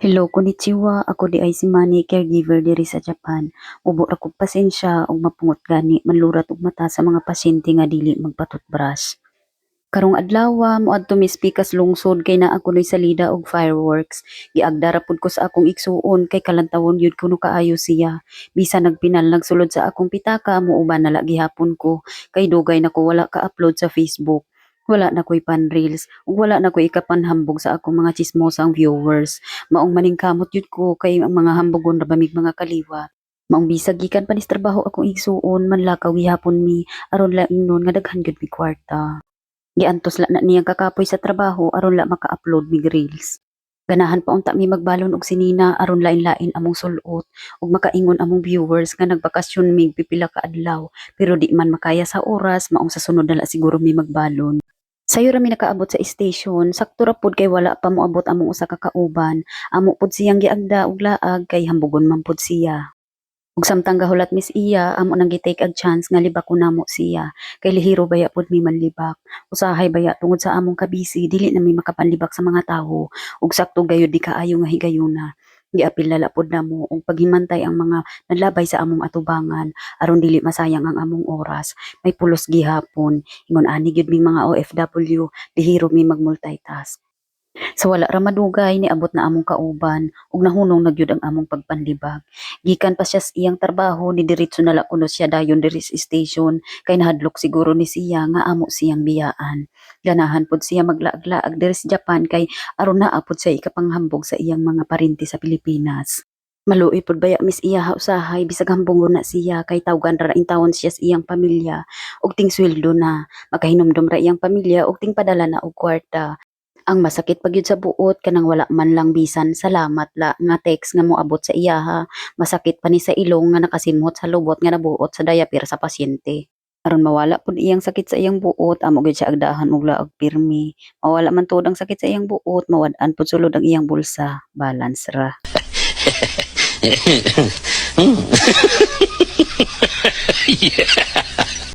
Hello, konnichiwa. Ako di ay si Manny, caregiver diri sa Japan. Ubo ra kog pasensya ug mapungot gani manlurat og mata sa mga pasyente nga dili magpa-toothbrush. Karong adlaw moadto mi Pikas lungsod kay naa kunoy salida og fireworks. Giagda ra pud ko sa akong igsuon kay kalantawon yun kuno kaayo siya. Bisan nagpinal nagsulod sa akong pitaka muuban na gihapon ko kay dugay na ko wala ka-upload sa Facebook. Wala na ko'y pan-reels ug wala na ko'y ikapanhambog sa akong mga chismosang viewers. Maong maningkamot yun ko kay ang mga hambugon ra bamig mga kaliwa. Maong bisag gikan pa nis trabaho akong igsuon manlakaw gihapon mi aron la ingnon nga daghan gyud mi kwarta. Giantos la na niyang kakapoy sa trabaho aron la maka-upload mig reels. Ganahan pa unta mi magbalon og sinina aron lain-lain among sulot ug makaingon among viewers nga nagbakasyon mig pipila ka adlaw pero di man makaya sa oras maong sa sunod na la siguro mi magbalon. Sayo ra mi nakaabot sa station, sakto ra pud kay wala pa moabot among usa ka kauban. Amo pud siyang giagda og laag kay hambugon man pud siya. Ug samtang gahulat mis iya, amo nang gi-take ag chance nga libakon namo siya. Kay lihiro baya pud mi manlibak. Usahay baya tungod sa among kabisi, dili na mi makapanlibak sa mga tawo. Ug sakto gayud di kaayo nga higayuna. Giapil lala pud namo ug paghimantay ang mga nanlabay sa among atubangan aron dili masayang ang among oras. May pulos gihapon. Ingon ani gyud mi mga OFW, lihiro mi mag-multitask. So wala ra madugay niabot na among kauban ug nahunong na gyud ang among pagpanlibag. Gikan pa siya sa iyang trabaho ni diretso na la kuno siya dayon diri sa station kay nahadlok siguro ni siya nga amo siyang biyaan. Ganahan pud siya maglaag-laag diri sa Japan kay aron naa pud siya ikapanghambog sa iyang mga parinti sa Pilipinas. Maluoy pud baya mis iya ha usahay bisag hambungon na siya kay tawgan ra in taon siya sa iyang pamilya ug ting sweldo na makahinumdum ra iyang pamilya ug ting padala na og kwarta. Ang masakit pa gyud sa buot kanang wala man lang bisan salamat la nga text nga moabot sa iya ha. Masakit pa ni sa ilong nga nakasimhot sa lubot nga nabuot sa diaper sa pasyente. Aron mawala pud iyang sakit sa iyang buot, amo gyud siya agdahan og laag pirmi. Mawala man tuod ang sakit sa iyang buot, mawad-an pud sulod ang iyang bulsa. Balance ra. Yeah.